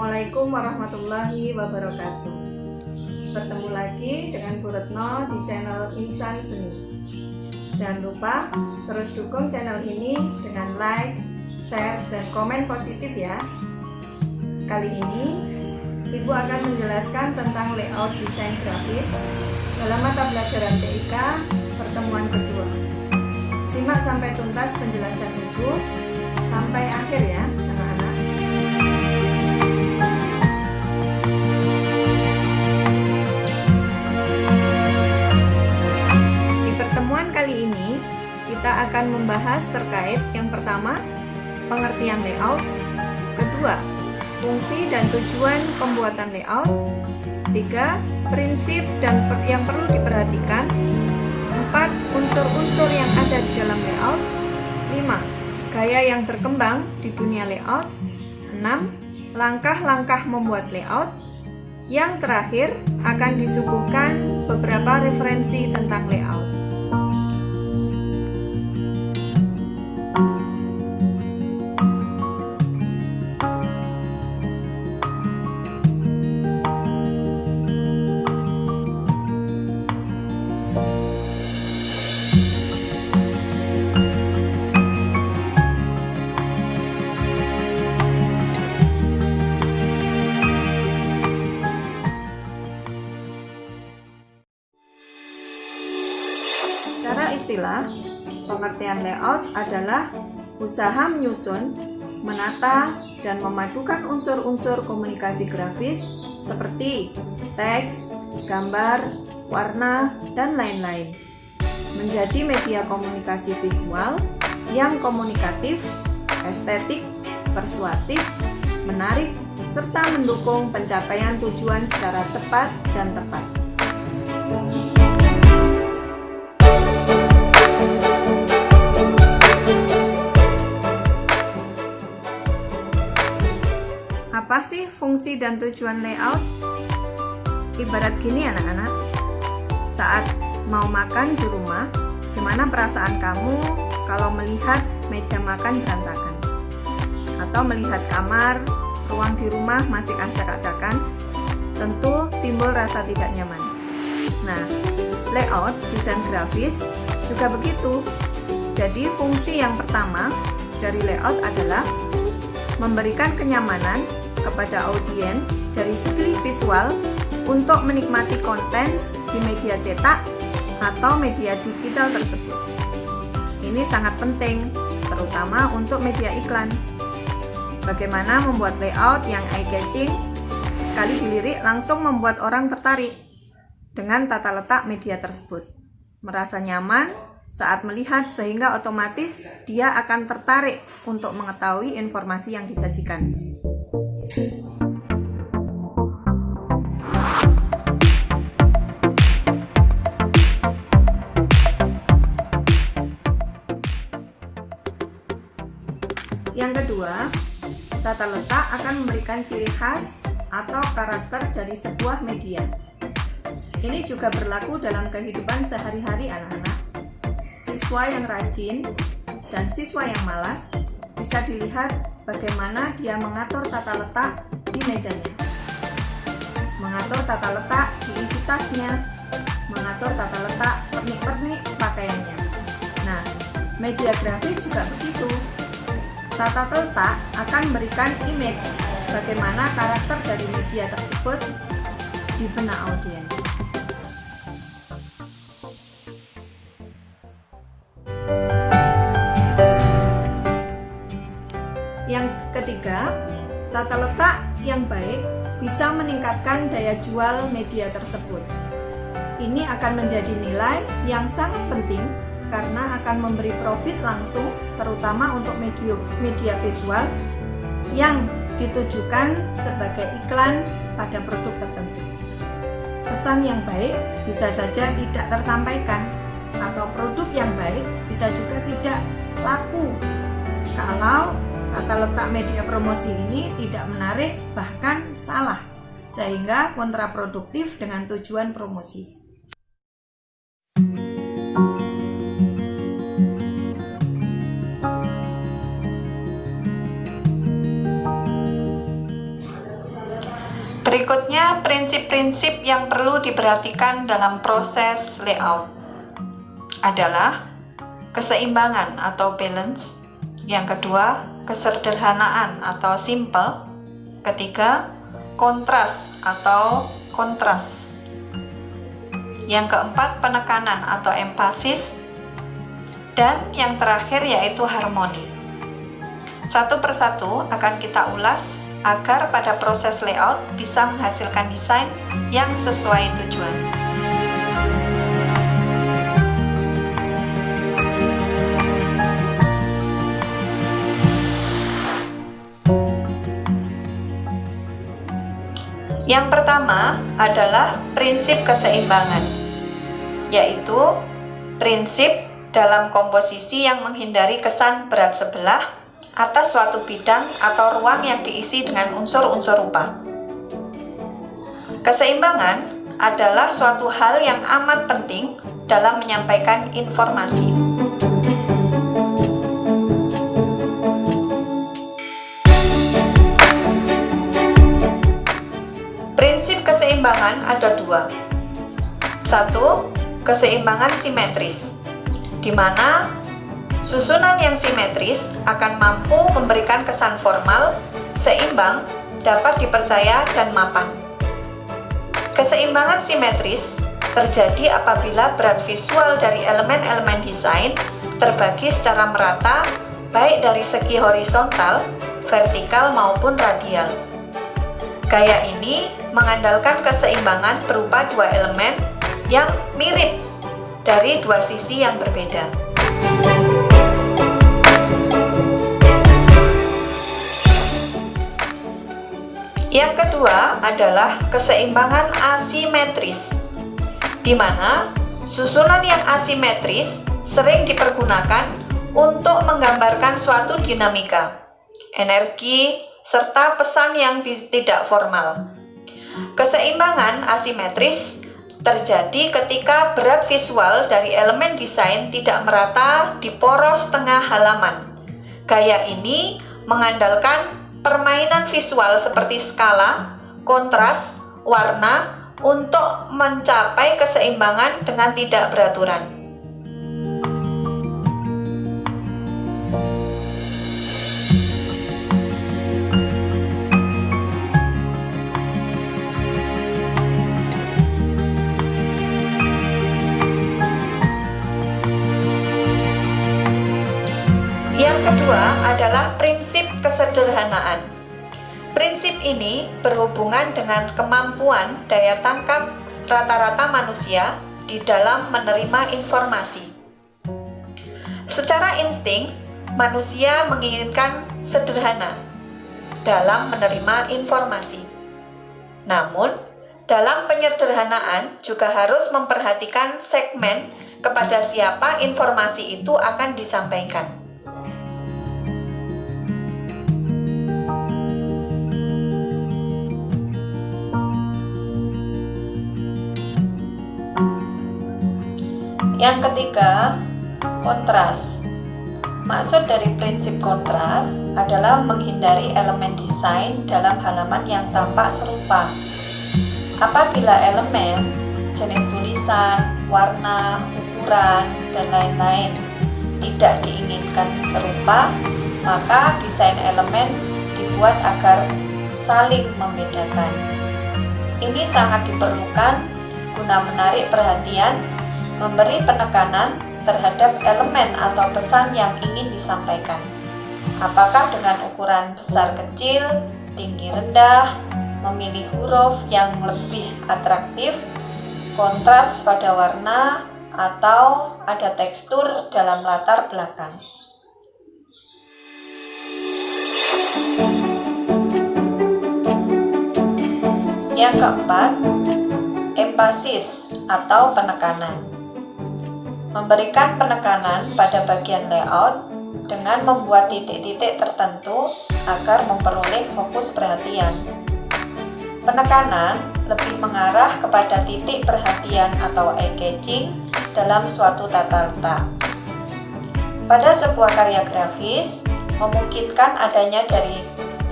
Assalamualaikum warahmatullahi wabarakatuh. Bertemu lagi dengan Bu Retno di channel Insan Seni. Jangan lupa terus dukung channel ini dengan like, share, dan komen positif ya. Kali ini Ibu akan menjelaskan tentang layout desain grafis dalam mata pelajaran TIK pertemuan kedua. Simak sampai tuntas penjelasan Ibu sampai akhir ya anak-anak. Di pertemuan kali ini kita akan membahas terkait yang pertama, pengertian layout, kedua, fungsi dan tujuan pembuatan layout, tiga, prinsip dan yang perlu diperhatikan, empat, unsur-unsur yang ada di dalam layout, lima, gaya yang berkembang di dunia layout, 6. Langkah-langkah membuat layout. Yang terakhir akan disuguhkan beberapa referensi tentang layout. Secara istilah, pengertian layout adalah usaha menyusun, menata, dan memadukan unsur-unsur komunikasi grafis seperti teks, gambar, warna, dan lain-lain menjadi media komunikasi visual yang komunikatif, estetik, persuasif, menarik, serta mendukung pencapaian tujuan secara cepat dan tepat. Apa sih fungsi dan tujuan layout? Ibarat gini anak-anak, saat mau makan di rumah, gimana perasaan kamu kalau melihat meja makan berantakan? Atau melihat kamar, ruang di rumah masih acak-acakan? Tentu timbul rasa tidak nyaman. Nah, layout desain grafis juga begitu. Jadi fungsi yang pertama dari layout adalah memberikan kenyamanan kepada audiens dari segi visual untuk menikmati konten di media cetak atau media digital tersebut. Ini sangat penting, terutama untuk media iklan. Bagaimana membuat layout yang eye-catching, sekali dilirik langsung membuat orang tertarik dengan tata letak media tersebut. Merasa nyaman saat melihat sehingga otomatis dia akan tertarik untuk mengetahui informasi yang disajikan. Yang kedua, tata letak akan memberikan ciri khas atau karakter dari sebuah media. Ini juga berlaku dalam kehidupan sehari-hari anak-anak. Siswa yang rajin dan siswa yang malas bisa dilihat bagaimana dia mengatur tata letak di mejanya, mengatur tata letak di isi tasnya, mengatur tata letak pernik-pernik pakaiannya. Nah, media grafis juga begitu. Tata letak akan memberikan image bagaimana karakter dari media tersebut di benak audiens. Yang ketiga, tata letak yang baik bisa meningkatkan daya jual media tersebut. Ini akan menjadi nilai yang sangat penting karena akan memberi profit langsung, terutama untuk media visual yang ditujukan sebagai iklan pada produk tertentu. Pesan yang baik bisa saja tidak tersampaikan, atau produk yang baik bisa juga tidak laku kalau tata letak media promosi ini tidak menarik, bahkan salah, sehingga kontraproduktif dengan tujuan promosi. Berikutnya, prinsip-prinsip yang perlu diperhatikan dalam proses layout adalah keseimbangan atau balance. Yang kedua, kesederhanaan atau simple. Ketiga, kontras atau kontras. Yang keempat, penekanan atau emphasis. Dan yang terakhir yaitu harmoni. Satu persatu akan kita ulas agar pada proses layout bisa menghasilkan desain yang sesuai tujuan. Yang pertama adalah prinsip keseimbangan, yaitu prinsip dalam komposisi yang menghindari kesan berat sebelah atas suatu bidang atau ruang yang diisi dengan unsur-unsur rupa. Keseimbangan adalah suatu hal yang amat penting dalam menyampaikan informasi. Prinsip keseimbangan ada dua. Satu, keseimbangan simetris, di mana susunan yang simetris akan mampu memberikan kesan formal, seimbang, dapat dipercaya, dan mapan. Keseimbangan simetris terjadi apabila berat visual dari elemen-elemen desain terbagi secara merata, baik dari segi horizontal, vertikal, maupun radial. Gaya ini mengandalkan keseimbangan berupa dua elemen yang mirip dari dua sisi yang berbeda. Yang kedua adalah keseimbangan asimetris, di mana susunan yang asimetris sering dipergunakan untuk menggambarkan suatu dinamika, energi, serta pesan yang tidak formal. Keseimbangan asimetris terjadi ketika berat visual dari elemen desain tidak merata di poros tengah halaman. Gaya ini mengandalkan permainan visual seperti skala, kontras, warna untuk mencapai keseimbangan dengan tidak beraturan. Yang kedua adalah prinsip kesederhanaan. Prinsip ini berhubungan dengan kemampuan daya tangkap rata-rata manusia di dalam menerima informasi. Secara insting, manusia menginginkan sederhana dalam menerima informasi. Namun, dalam penyederhanaan juga harus memperhatikan segmen kepada siapa informasi itu akan disampaikan. Yang ketiga, kontras. Maksud dari prinsip kontras adalah menghindari elemen desain dalam halaman yang tampak serupa. Apabila elemen, jenis tulisan, warna, ukuran, dan lain-lain tidak diinginkan serupa, maka desain elemen dibuat agar saling membedakan. Ini sangat diperlukan guna menarik perhatian, memberi penekanan terhadap elemen atau pesan yang ingin disampaikan. Apakah dengan ukuran besar kecil, tinggi rendah, memilih huruf yang lebih atraktif, kontras pada warna, atau ada tekstur dalam latar belakang. Yang keempat, emphasis atau penekanan. Memberikan penekanan pada bagian layout dengan membuat titik-titik tertentu agar memperoleh fokus perhatian. Penekanan lebih mengarah kepada titik perhatian atau eye-catching dalam suatu tata letak. Pada sebuah karya grafis, memungkinkan adanya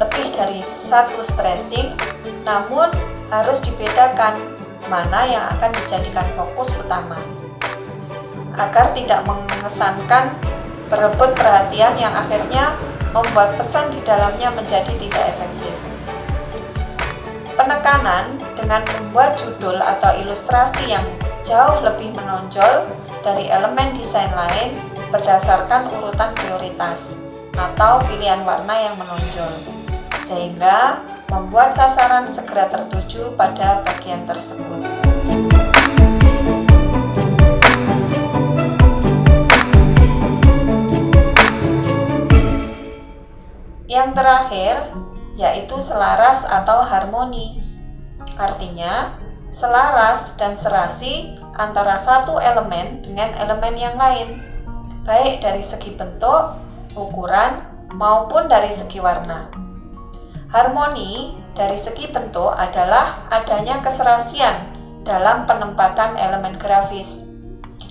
lebih dari satu stressing, namun harus dibedakan mana yang akan dijadikan fokus utama, agar tidak mengesankan berebut perhatian yang akhirnya membuat pesan di dalamnya menjadi tidak efektif. Penekanan dengan membuat judul atau ilustrasi yang jauh lebih menonjol dari elemen desain lain berdasarkan urutan prioritas atau pilihan warna yang menonjol, sehingga membuat sasaran segera tertuju pada bagian tersebut. Yang terakhir, yaitu selaras atau harmoni. Artinya, selaras dan serasi antara satu elemen dengan elemen yang lain, baik dari segi bentuk, ukuran, maupun dari segi warna. Harmoni dari segi bentuk adalah adanya keserasian dalam penempatan elemen grafis.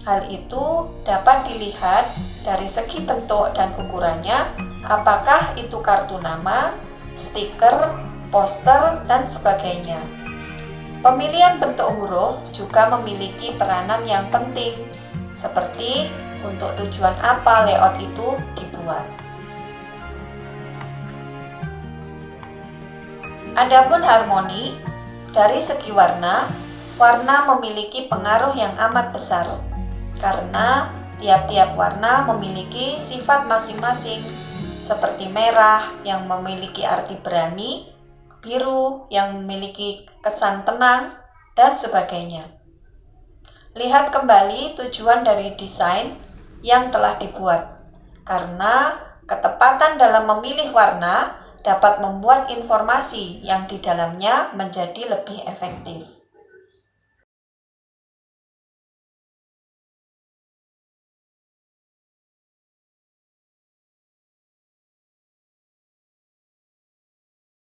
Hal itu dapat dilihat dari segi bentuk dan ukurannya, apakah itu kartu nama, stiker, poster, dan sebagainya. Pemilihan bentuk huruf juga memiliki peranan yang penting, seperti untuk tujuan apa layout itu dibuat. Adapun harmoni, dari segi warna, warna memiliki pengaruh yang amat besar, karena tiap-tiap warna memiliki sifat masing-masing, seperti merah yang memiliki arti berani, biru yang memiliki kesan tenang, dan sebagainya. Lihat kembali tujuan dari desain yang telah dibuat, karena ketepatan dalam memilih warna dapat membuat informasi yang di dalamnya menjadi lebih efektif.